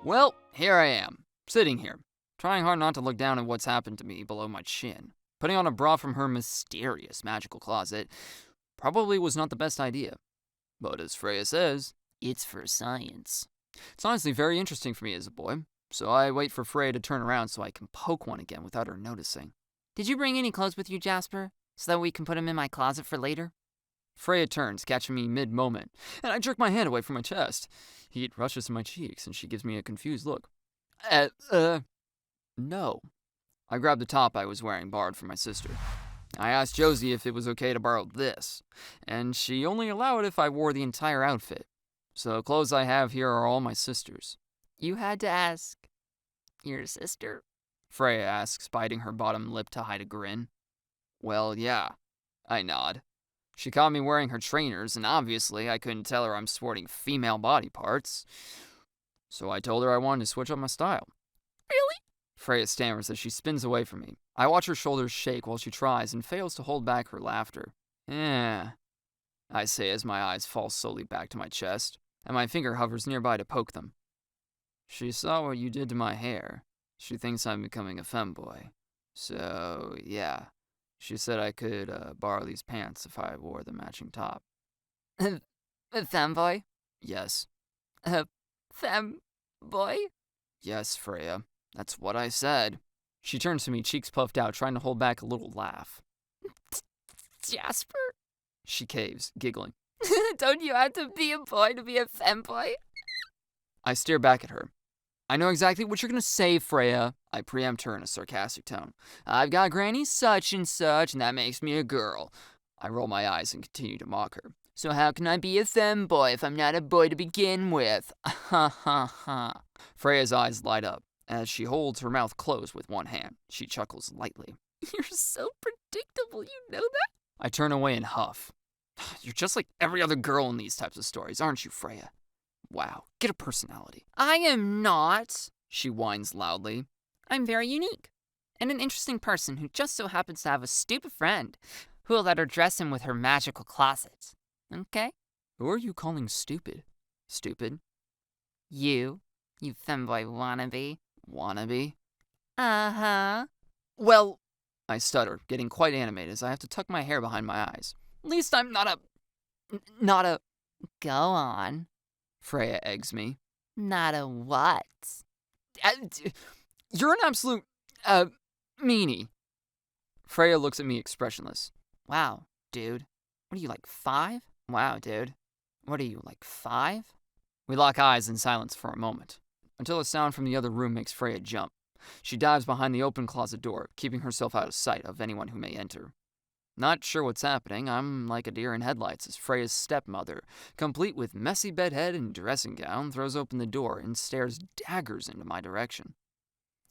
Well, here I am, sitting here, trying hard not to look down at what's happened to me below my chin. Putting on a bra from her mysterious magical closet probably was not the best idea. But as Freya says, it's for science. It's honestly very interesting for me as a boy, so I wait for Freya to turn around so I can poke one again without her noticing. Did you bring any clothes with you, Jasper, so that we can put them in my closet for later? Freya turns, catching me mid-moment, and I jerk my hand away from my chest. Heat rushes to my cheeks, and she gives me a confused look. No. I grabbed the top I was wearing, borrowed from my sister. I asked Josie if it was okay to borrow this, and she only allowed if I wore the entire outfit. So the clothes I have here are all my sister's. You had to ask your sister? Freya asks, biting her bottom lip to hide a grin. Well, yeah. I nod. She caught me wearing her trainers, and obviously I couldn't tell her I'm sporting female body parts. So I told her I wanted to switch up my style. Really? Freya stammers as she spins away from me. I watch her shoulders shake while she tries and fails to hold back her laughter. I say as my eyes fall slowly back to my chest, and my finger hovers nearby to poke them. She saw what you did to my hair. She thinks I'm becoming a femboy. So, yeah. She said I could borrow these pants if I wore the matching top. A femboy? Yes. A femboy? Yes, Freya. That's what I said. She turns to me, cheeks puffed out, trying to hold back a little laugh. Jasper? She caves, giggling. Don't you have to be a boy to be a femboy? I stare back at her. I know exactly what you're going to say, Freya. I preempt her in a sarcastic tone. I've got Granny such and such, and that makes me a girl. I roll my eyes and continue to mock her. So how can I be a femboy if I'm not a boy to begin with? Ha ha ha. Freya's eyes light up. As she holds her mouth closed with one hand, she chuckles lightly. You're so predictable, you know that? I turn away and huff. You're just like every other girl in these types of stories, aren't you, Freya? Wow, get a personality. I am not, she whines loudly. I'm very unique, and an interesting person who just so happens to have a stupid friend who will let her dress him with her magical closet. Okay? Who are you calling stupid? Stupid? You femboy wannabe. Wannabe? Uh-huh. Well, I stutter, getting quite animated as I have to tuck my hair behind my eyes. At least I'm not a... Go on. Freya eggs me. Not a what? You're an absolute, meanie. Freya looks at me expressionless. Wow, dude. What are you, like 5? Wow, dude. What are you, like 5? We lock eyes in silence for a moment, until a sound from the other room makes Freya jump. She dives behind the open closet door, keeping herself out of sight of anyone who may enter. Not sure what's happening, I'm like a deer in headlights as Freya's stepmother, complete with messy bedhead and dressing gown, throws open the door and stares daggers into my direction.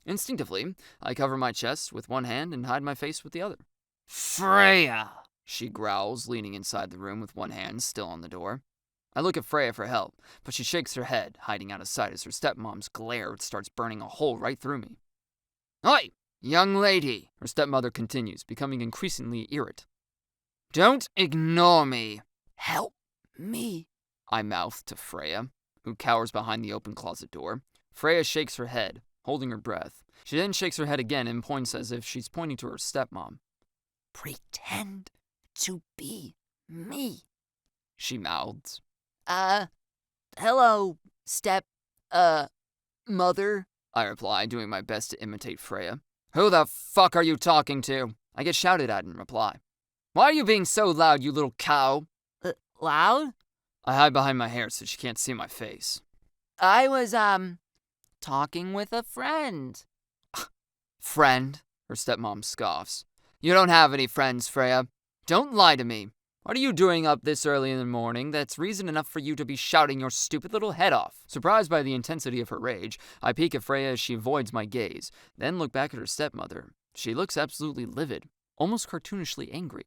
Instinctively, I cover my chest with one hand and hide my face with the other. Freya! She growls, leaning inside the room with one hand still on the door. I look at Freya for help, but she shakes her head, hiding out of sight as her stepmom's glare starts burning a hole right through me. Oi! Young lady, her stepmother continues, becoming increasingly irate. Don't ignore me. Help me, I mouth to Freya, who cowers behind the open closet door. Freya shakes her head, holding her breath. She then shakes her head again and points as if she's pointing to her stepmom. Pretend to be me, she mouths. Hello, mother, I reply, doing my best to imitate Freya. Who the fuck are you talking to? I get shouted at in reply. Why are you being so loud, you little cow? Loud? I hide behind my hair so she can't see my face. I was, talking with a friend. Friend? Her stepmom scoffs. You don't have any friends, Freya. Don't lie to me. What are you doing up this early in the morning? That's reason enough for you to be shouting your stupid little head off. Surprised by the intensity of her rage, I peek at Freya as she avoids my gaze, then look back at her stepmother. She looks absolutely livid, almost cartoonishly angry.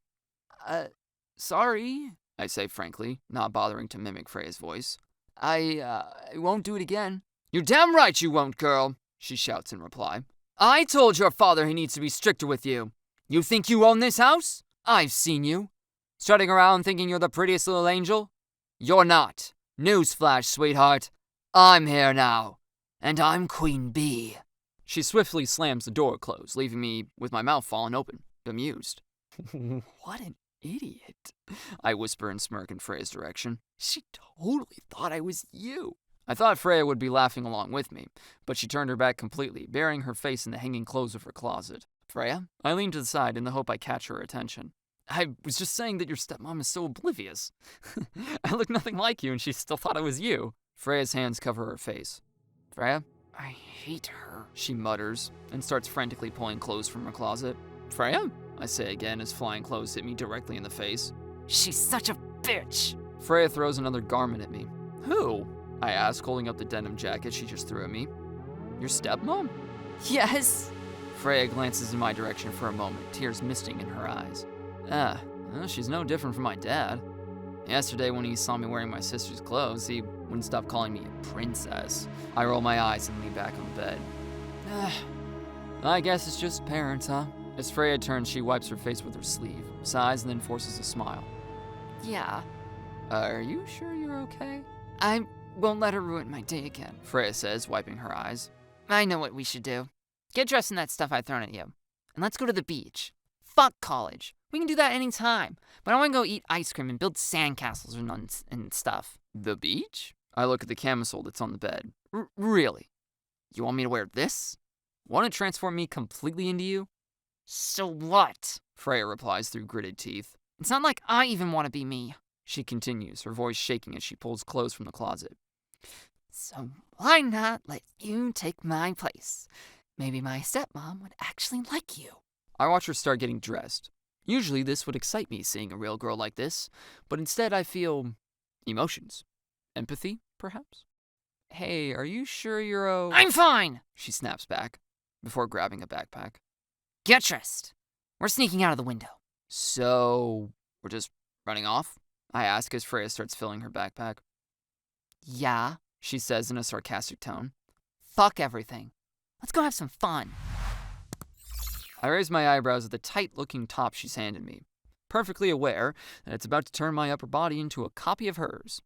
Sorry, I say frankly, not bothering to mimic Freya's voice. I won't do it again. You're damn right you won't, girl, she shouts in reply. I told your father he needs to be stricter with you. You think you own this house? I've seen you. Strutting around thinking you're the prettiest little angel? You're not. Newsflash, sweetheart. I'm here now. And I'm Queen Bee. She swiftly slams the door closed, leaving me with my mouth fallen open, bemused. What an idiot, I whisper and smirk in Freya's direction. She totally thought I was you. I thought Freya would be laughing along with me, but she turned her back completely, burying her face in the hanging clothes of her closet. Freya? I leaned to the side in the hope I catch her attention. I was just saying that your stepmom is so oblivious. I look nothing like you and she still thought I was you. Freya's hands cover her face. Freya? I hate her, she mutters, and starts frantically pulling clothes from her closet. Freya? I say again as flying clothes hit me directly in the face. She's such a bitch. Freya throws another garment at me. Who? I ask, holding up the denim jacket she just threw at me. Your stepmom? Yes. Freya glances in my direction for a moment, tears misting in her eyes. Well, she's no different from my dad. Yesterday when he saw me wearing my sister's clothes, he wouldn't stop calling me a princess. I roll my eyes and lean back on the bed. I guess it's just parents, huh? As Freya turns, she wipes her face with her sleeve, sighs, and then forces a smile. Yeah. Are you sure you're okay? I won't let her ruin my day again, Freya says, wiping her eyes. I know what we should do. Get dressed in that stuff I thrown at you. And let's go to the beach. Fuck college. We can do that anytime. But I want to go eat ice cream and build sandcastles and stuff. The beach? I look at the camisole that's on the bed. Really? You want me to wear this? Want to transform me completely into you? So what? Freya replies through gritted teeth. It's not like I even want to be me. She continues, her voice shaking as she pulls clothes from the closet. So why not let you take my place? Maybe my stepmom would actually like you. I watch her start getting dressed. Usually this would excite me, seeing a real girl like this, but instead I feel emotions. Empathy, perhaps? Hey, are you sure you're I'm fine! She snaps back, before grabbing a backpack. Get dressed. We're sneaking out of the window. So, we're just running off? I ask as Freya starts filling her backpack. Yeah, she says in a sarcastic tone. Fuck everything. Let's go have some fun. I raise my eyebrows at the tight-looking top she's handed me, perfectly aware that it's about to turn my upper body into a copy of hers.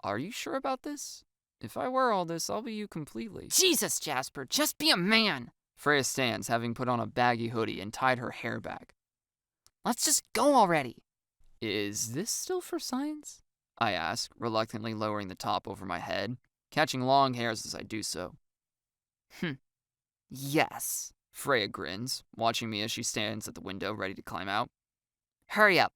Are you sure about this? If I wear all this, I'll be you completely. Jesus, Jasper, just be a man. Freya stands, having put on a baggy hoodie and tied her hair back. Let's just go already. Is this still for science? I ask, reluctantly lowering the top over my head, catching long hairs as I do so. Yes. Freya grins, watching me as she stands at the window, ready to climb out. Hurry up,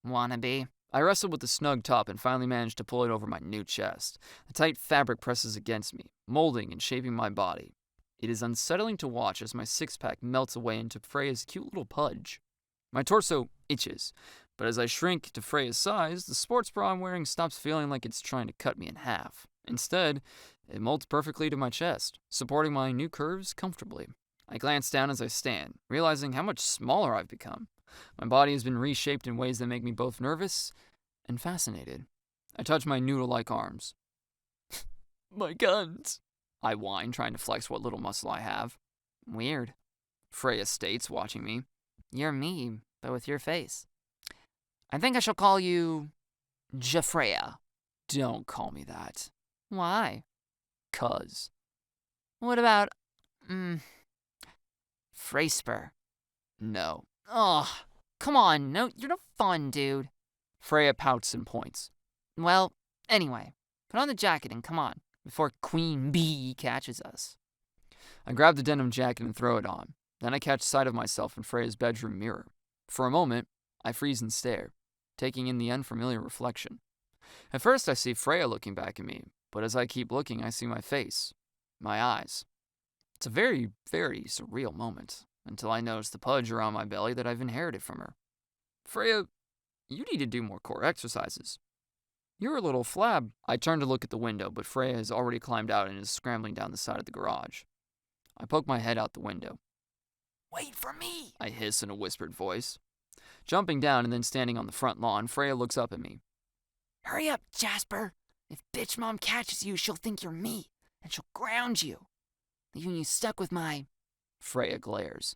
Wannabe. I wrestle with the snug top and finally manage to pull it over my new chest. The tight fabric presses against me, molding and shaping my body. It is unsettling to watch as my six-pack melts away into Freya's cute little pudge. My torso itches, but as I shrink to Freya's size, the sports bra I'm wearing stops feeling like it's trying to cut me in half. Instead, it molds perfectly to my chest, supporting my new curves comfortably. I glance down as I stand, realizing how much smaller I've become. My body has been reshaped in ways that make me both nervous and fascinated. I touch my noodle-like arms. My guns, I whine, trying to flex what little muscle I have. Weird, Freya states, watching me. You're me, but with your face. I think I shall call you Freya. Don't call me that. Why? 'Cause. What about, Frasper? No. Ugh, come on, no, you're no fun, dude. Freya pouts and points. Well, anyway, put on the jacket and come on, before Queen Bee catches us. I grab the denim jacket and throw it on. Then I catch sight of myself in Freya's bedroom mirror. For a moment, I freeze and stare, taking in the unfamiliar reflection. At first, I see Freya looking back at me, but as I keep looking, I see my face, my eyes. It's a very, very surreal moment, until I notice the pudge around my belly that I've inherited from her. Freya, you need to do more core exercises. You're a little flab. I turn to look at the window, but Freya has already climbed out and is scrambling down the side of the garage. I poke my head out the window. Wait for me, I hiss in a whispered voice. Jumping down and then standing on the front lawn, Freya looks up at me. Hurry up, Jasper. If bitch mom catches you, she'll think you're me, and she'll ground you, leaving you stuck with my... Freya glares.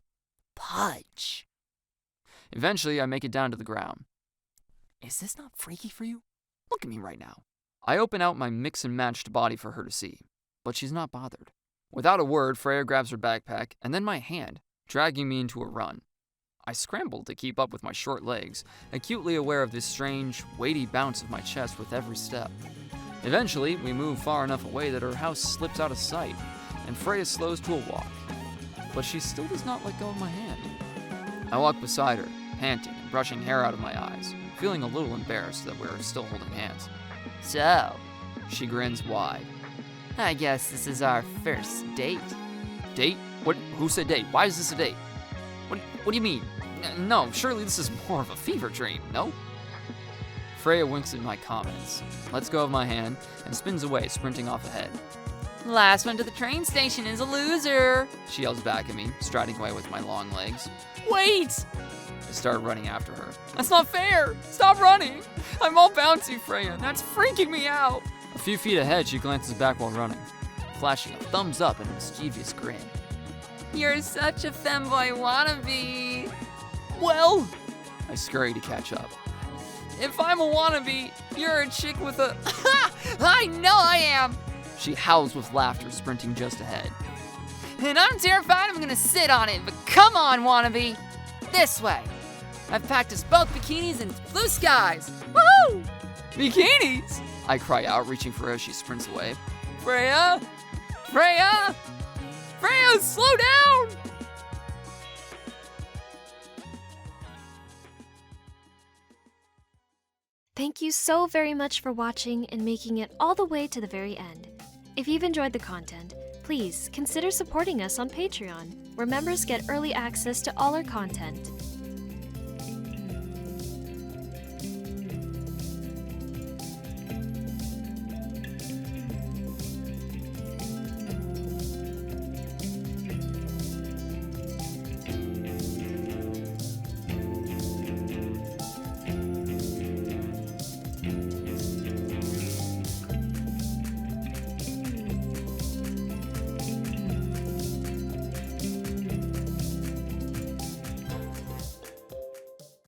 Pudge. Eventually, I make it down to the ground. Is this not freaky for you? Look at me right now. I open out my mix and matched body for her to see, but she's not bothered. Without a word, Freya grabs her backpack and then my hand, dragging me into a run. I scrambled to keep up with my short legs, acutely aware of this strange, weighty bounce of my chest with every step. Eventually, we move far enough away that her house slips out of sight, and Freya slows to a walk. But she still does not let go of my hand. I walk beside her, panting and brushing hair out of my eyes, feeling a little embarrassed that we're still holding hands. So, She grins wide. I guess this is our first date. Date? What? Who said date? Why is this a date? What do you mean? No, surely this is more of a fever dream, no? Freya winks at my comments, lets go of my hand, and spins away, sprinting off ahead. Last one to the train station is a loser. She yells back at me, striding away with my long legs. Wait! I start running after her. That's not fair! Stop running! I'm all bouncy, Freya, and that's freaking me out! A few feet ahead, she glances back while running, flashing a thumbs up and a mischievous grin. You're such a femboy wannabe! Well, I scurry to catch up. If I'm a wannabe, you're a chick with a... I know I am! She howls with laughter, sprinting just ahead. And I'm terrified I'm gonna sit on it, but come on, wannabe! This way! I've packed us both bikinis and blue skies! Woohoo! Bikinis! I cry out, reaching for her as she sprints away. Freya! Freya! Freya, slow down! Thank you so very much for watching and making it all the way to the very end. If you've enjoyed the content, please consider supporting us on Patreon, where members get early access to all our content.